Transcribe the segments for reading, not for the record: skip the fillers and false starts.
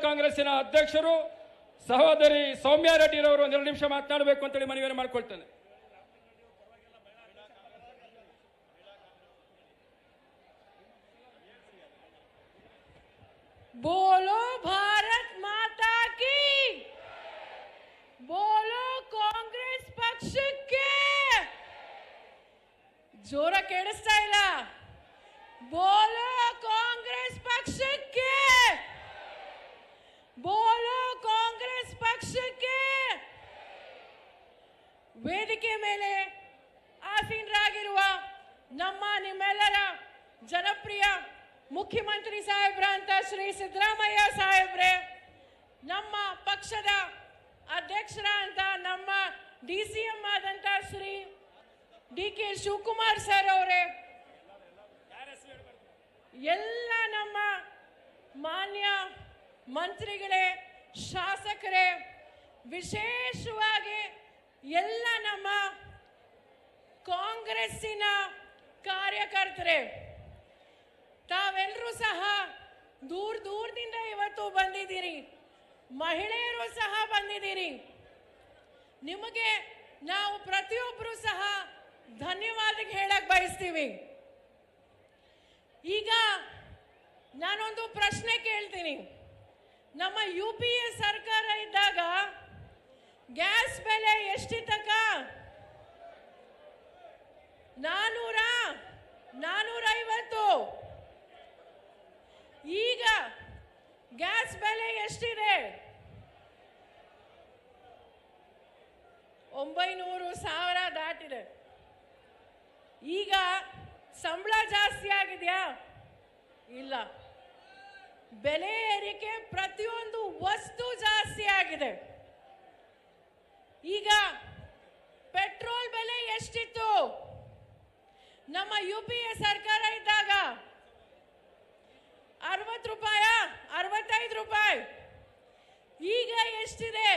ಕಾಂಗ್ರೆಸ್ಸಿನ ಅಧ್ಯಕ್ಷರು ಸಹೋದರಿ ಸೌಮ್ಯಾ ರೆಡ್ಡಿರವರು ಒಂದೆರಡು ನಿಮಿಷ ಮಾತನಾಡಬೇಕು ಅಂತೇಳಿ ಮನವಿಯನ್ನು ಮಾಡಿಕೊಳ್ತೇನೆ. बोलो भारत माता की, बोलो कांग्रेस पक्ष के. जोर केಳಿಸ್ತಾ ಇಲ್ಲ. बोलो कांग्रेस पक्ष के, बोलो कांग्रेस पक्ष के. ವೇದಿಕೆ ಮೇಲೆ ಆಸೀನರಾಗಿರುವ ನಮ್ಮ ನಿಮ್ಮೆಲ್ಲರ ಜನಪ್ರಿಯ ಮುಖ್ಯಮಂತ್ರಿ ಸಾಹೇಬ್ರಂತ ಶ್ರೀ ಸಿದ್ದರಾಮಯ್ಯ ಸಾಹೇಬ್ರೆ, ನಮ್ಮ ಪಕ್ಷದ ಅಧ್ಯಕ್ಷರ ಅಂತ ನಮ್ಮ DCM ಆದಂತ ಶ್ರೀ DK ಶಿವಕುಮಾರ್ ಸರ್ ಅವರೇ, ಎಲ್ಲ ನಮ್ಮ ಮಾನ್ಯ ಮಂತ್ರಿಗಳೇ, ಶಾಸಕರೇ, ವಿಶೇಷವಾಗಿ ಎಲ್ಲ ನಮ್ಮ ಕಾಂಗ್ರೆಸ್ಸಿನ ಕಾರ್ಯಕರ್ತರೇ, ತಾವೆಲ್ಲರೂ ಸಹ ದೂರದಿಂದ ಇವತ್ತು ಬಂದಿದ್ದೀರಿ. ಮಹಿಳೆಯರು ಸಹ ಬಂದಿದ್ದೀರಿ. ನಿಮಗೆ ನಾವು ಪ್ರತಿಯೊಬ್ಬರು ಸಹ ಧನ್ಯವಾದ ಹೇಳಕ್ ಬಯಸ್ತೀವಿ. ಈಗ ನಾನೊಂದು ಪ್ರಶ್ನೆ ಕೇಳ್ತೀನಿ. ನಮ್ಮ UPA ಸರ್ಕಾರ ಇದ್ದಾಗ ಗ್ಯಾಸ್ ಬೆಲೆ ಎಷ್ಟಿತ್ತಕ್ಕ? 450. ಈಗ ಗ್ಯಾಸ್ ಬೆಲೆ ಎಷ್ಟಿದೆ? 900,000 ದಾಟಿದೆ. ಈಗ ಸಂಬಳ ಜಾಸ್ತಿ ಆಗಿದೆಯಾ? ಇಲ್ಲ. ಬೆಲೆ ಏರಿಕೆ ಪ್ರತಿಯೊಂದು ವಸ್ತು ಜಾಸ್ತಿ ಆಗಿದೆ. ಈಗ ಪೆಟ್ರೋಲ್ ಬೆಲೆ ಎಷ್ಟಿತ್ತು ನಮ್ಮ UPA ಸರ್ಕಾರ ಇದ್ದಾಗ? 60 ರೂಪಾಯ, 65 ರೂಪಾಯಿ. ಈಗ ಎಷ್ಟಿದೆ?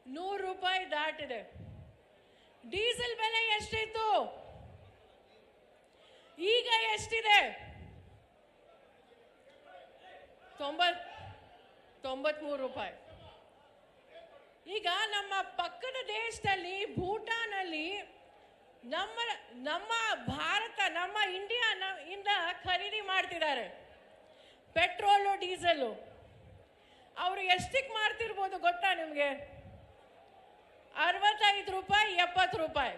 100 ರೂಪಾಯಿ ದಾಟಿದೆ. ಡೀಸೆಲ್ ಬೆಲೆ ಎಷ್ಟಿತ್ತು? ಈಗ ಎಷ್ಟಿದೆ? 93 ರೂಪಾಯಿ. ಈಗ ನಮ್ಮ ಪಕ್ಕದ ದೇಶದಲ್ಲಿ ಭೂಟಾನಲ್ಲಿ ನಮ್ಮ ಭಾರತ, ನಮ್ಮ ಇಂಡಿಯಾ ಇಂದ ಖರೀದಿ ಮಾಡ್ತಿದ್ದಾರೆ ಪೆಟ್ರೋಲು, ಡೀಸೆಲು. ಅವರು ಎಷ್ಟಕ್ಕೆ ಮಾಡ್ತಿರ್ಬೋದು ಗೊತ್ತಾ ನಿಮಗೆ? 65 ರೂಪಾಯಿ, 70 ರೂಪಾಯಿ.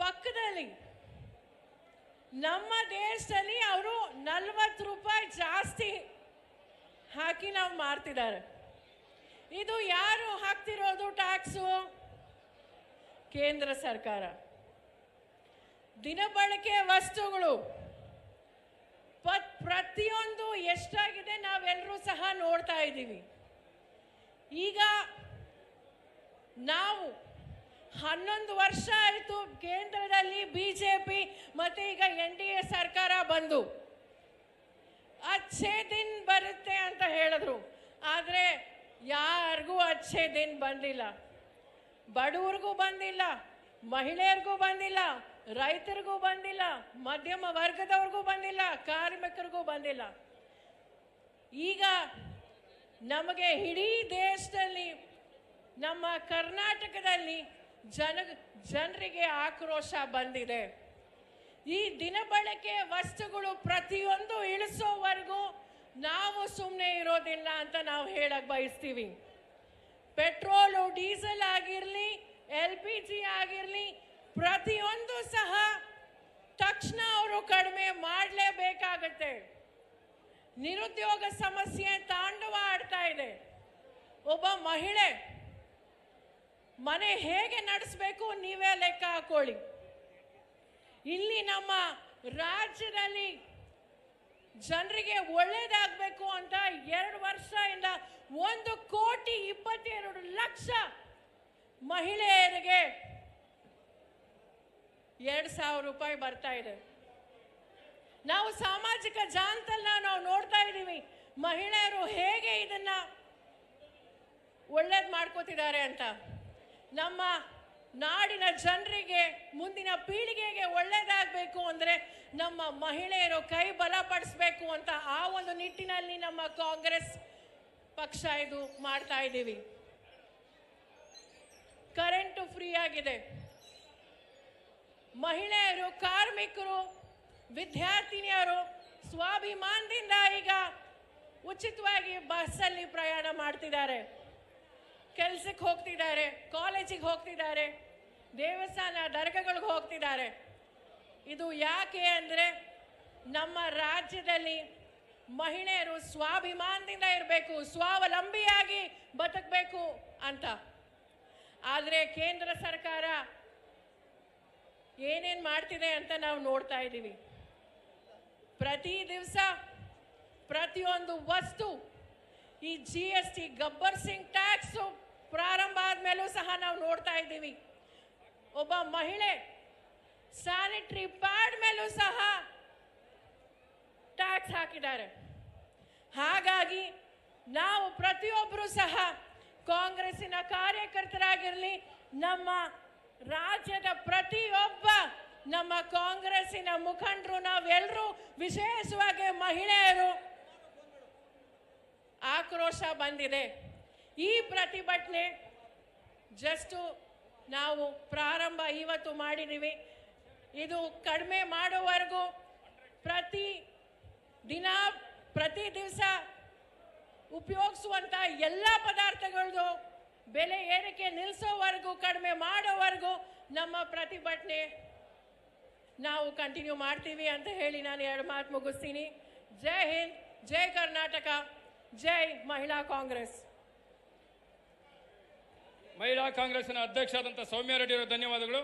ಪಕ್ಕದಲ್ಲಿ ನಮ್ಮ ದೇಶದಲ್ಲಿ ಅವರು 40 ರೂಪಾಯಿ ಜಾಸ್ತಿ ಹಾಕಿ ನಾವು ಮಾರ್ತಿದ್ದಾರೆ. ಇದು ಯಾರು ಹಾಕ್ತಿರೋದು ಟ್ಯಾಕ್ಸು? ಕೇಂದ್ರ ಸರ್ಕಾರ. ದಿನಬಳಕೆ ವಸ್ತುಗಳು ಪ್ರತಿಯೊಂದು ಎಷ್ಟಾಗಿದೆ ನಾವೆಲ್ಲರೂ ಸಹ ನೋಡ್ತಾ ಇದ್ದೀವಿ. ಈಗ ನಾವು 11 ವರ್ಷ ಆಯಿತು ಕೇಂದ್ರದಲ್ಲಿ BJP ಮತ್ತೆ ಈಗ NDA ಸರ್ಕಾರ ಬಂದು. ಅಚ್ಚೇ ದಿನ ಬರುತ್ತೆ ಅಂತ ಹೇಳಿದ್ರು, ಆದರೆ ಯಾರಿಗೂ ಅಚ್ಚೇ ದಿನ ಬಂದಿಲ್ಲ. ಬಡವರಿಗೂ ಬಂದಿಲ್ಲ, ಮಹಿಳೆಯರಿಗೂ ಬಂದಿಲ್ಲ, ರೈತರಿಗೂ ಬಂದಿಲ್ಲ, ಮಧ್ಯಮ ವರ್ಗದವ್ರಿಗೂ ಬಂದಿಲ್ಲ, ಕಾರ್ಮಿಕರಿಗೂ ಬಂದಿಲ್ಲ. ಈಗ ನಮಗೆ ಇಡೀ ದೇಶದಲ್ಲಿ, ನಮ್ಮ ಕರ್ನಾಟಕದಲ್ಲಿ ಜನರಿಗೆ ಆಕ್ರೋಶ ಬಂದಿದೆ. ಈ ದಿನಬಳಕೆ ವಸ್ತುಗಳು ಪ್ರತಿಯೊಂದು ಇಳಿಸೋವರೆಗೂ ನಾವು ಸುಮ್ಮನೆ ಇರೋದಿಲ್ಲ ಅಂತ ನಾವು ಹೇಳಕ್ ಬಯಸ್ತೀವಿ. ಪೆಟ್ರೋಲು, ಡೀಸೆಲ್ ಆಗಿರಲಿ, LPG ಆಗಿರಲಿ, ಪ್ರತಿಯೊಂದು ಸಹ ತಕ್ಷಣ ಅವರು ಕಡಿಮೆ ಮಾಡಲೇಬೇಕಾಗತ್ತೆ. ನಿರುದ್ಯೋಗ ಸಮಸ್ಯೆ ತಾಂಡವ ಆಡ್ತಾ ಇದೆ. ಒಬ್ಬ ಮಹಿಳೆ ಮನೆ ಹೇಗೆ ನಡೆಸಬೇಕು ನೀವೇ ಲೆಕ್ಕ ಹಾಕೊಳ್ಳಿ. ಇಲ್ಲಿ ನಮ್ಮ ರಾಜ್ಯದಲ್ಲಿ ಜನರಿಗೆ ಒಳ್ಳೇದಾಗಬೇಕು ಅಂತ 2 ವರ್ಷದಿಂದ 1,22,00,000 ಮಹಿಳೆಯರಿಗೆ 2,000 ರೂಪಾಯಿ ಬರ್ತಾ ಇದೆ. ನಾವು ಸಾಮಾಜಿಕ ಜಾಲತಾಣ ನಾವು ನೋಡ್ತಾ ಇದ್ದೀವಿ, ಮಹಿಳೆಯರು ಹೇಗೆ ಇದನ್ನ ಒಳ್ಳೇದು ಮಾಡ್ಕೋತಿದ್ದಾರೆ ಅಂತ. ನಮ್ಮ ನಾಡಿನ ಜನರಿಗೆ ಮುಂದಿನ ಪೀಳಿಗೆಗೆ ಒಳ್ಳೇದಾಗಬೇಕು ಅಂದ್ರೆ ನಮ್ಮ ಮಹಿಳೆಯರು ಕೈ ಬಲಪಡಿಸಬೇಕು ಅಂತ ಆ ಒಂದು ನಿಟ್ಟಿನಲ್ಲಿ ನಮ್ಮ ಕಾಂಗ್ರೆಸ್ ಪಕ್ಷ ಇದು ಮಾಡ್ತಾ ಇದ್ದೀವಿ. ಕರೆಂಟು ಫ್ರೀ ಆಗಿದೆ. ಮಹಿಳೆಯರು, ಕಾರ್ಮಿಕರು, ವಿದ್ಯಾರ್ಥಿನಿಯರು ಸ್ವಾಭಿಮಾನದಿಂದ ಈಗ ಉಚಿತವಾಗಿ ಬಸ್ಸಲ್ಲಿ ಪ್ರಯಾಣ ಮಾಡ್ತಿದ್ದಾರೆ, ಕೆಲಸಕ್ಕೆ ಹೋಗ್ತಿದ್ದಾರೆ, ಕಾಲೇಜಿಗೆ ಹೋಗ್ತಿದ್ದಾರೆ, ದೇವಸ್ಥಾನ ದರ್ಗಾಗಳಿಗೆ ಹೋಗ್ತಿದ್ದಾರೆ. ಇದು ಯಾಕೆ ಅಂದರೆ ನಮ್ಮ ರಾಜ್ಯದಲ್ಲಿ ಮಹಿಳೆಯರು ಸ್ವಾಭಿಮಾನದಿಂದ ಇರಬೇಕು, ಸ್ವಾವಲಂಬಿಯಾಗಿ ಬದುಕಬೇಕು ಅಂತ. ಆದರೆ ಕೇಂದ್ರ ಸರ್ಕಾರ ಏನೇನು ಮಾಡ್ತಿದೆ ಅಂತ ನಾವು ನೋಡ್ತಾ ಇದ್ದೀವಿ. ಪ್ರತಿ ದಿವಸ ಪ್ರತಿಯೊಂದು ವಸ್ತು, ಈ GST ಗಬ್ಬರ್ ಸಿಂಗ್ ಟ್ಯಾಕ್ಸ್ ಪ್ರಾರಂಭ ಆದ್ಮೇಲೂ ಸಹ ನಾವು ನೋಡ್ತಾ ಇದ್ದೀವಿ. ಒಬ್ಬ ಮಹಿಳೆ ಸ್ಯಾನಿಟರಿ ಪ್ಯಾಡ್ ಮೇಲೂ ಸಹ ಟ್ಯಾಕ್ಸ್ ಹಾಕಿದ್ದಾರೆ. ಹಾಗಾಗಿ ನಾವು ಪ್ರತಿಯೊಬ್ಬರು ಸಹ ಕಾಂಗ್ರೆಸ್ಸಿನ ಕಾರ್ಯಕರ್ತರಾಗಿರಲಿ, ನಮ್ಮ ರಾಜ್ಯದ ಪ್ರತಿಯೊಬ್ಬ ನಮ್ಮ ಕಾಂಗ್ರೆಸ್ಸಿನ ಮುಖಂಡರು, ನಾವೆಲ್ಲರೂ ವಿಶೇಷವಾಗಿ ಮಹಿಳೆಯರು ಆಕ್ರೋಶ ಬಂದಿದೆ. ಈ ಪ್ರತಿಭಟನೆ ಜಸ್ಟ್ ನಾವು ಪ್ರಾರಂಭ ಇವತ್ತು ಮಾಡಿದ್ದೀವಿ. ಇದು ಕಡಿಮೆ ಮಾಡೋವರೆಗೂ ಪ್ರತಿ ದಿವಸ ಉಪಯೋಗಿಸುವಂತ ಎಲ್ಲ ಪದಾರ್ಥಗಳದ್ದು ಬೆಲೆ ಏರಿಕೆ ನಿಲ್ಲಿಸೋವರೆಗೂ, ಕಡಿಮೆ ಮಾಡೋವರೆಗೂ ನಮ್ಮ ಪ್ರತಿಭಟನೆ ನಾವು ಕಂಟಿನ್ಯೂ ಮಾಡ್ತೀವಿ ಅಂತ ಹೇಳಿ ನಾನು 2 ಮಾತು ಮುಗಿಸ್ತೀನಿ. ಜೈ ಹಿಂದ್, ಜೈ ಕರ್ನಾಟಕ, ಜೈ ಮಹಿಳಾ ಕಾಂಗ್ರೆಸ್. ಮಹಿಳಾ ಕಾಂಗ್ರೆಸ್ನ ಅಧ್ಯಕ್ಷರಾದಂಥ ಸೌಮ್ಯ ರೆಡ್ಡಿ ಅವರು ಧನ್ಯವಾದಗಳು.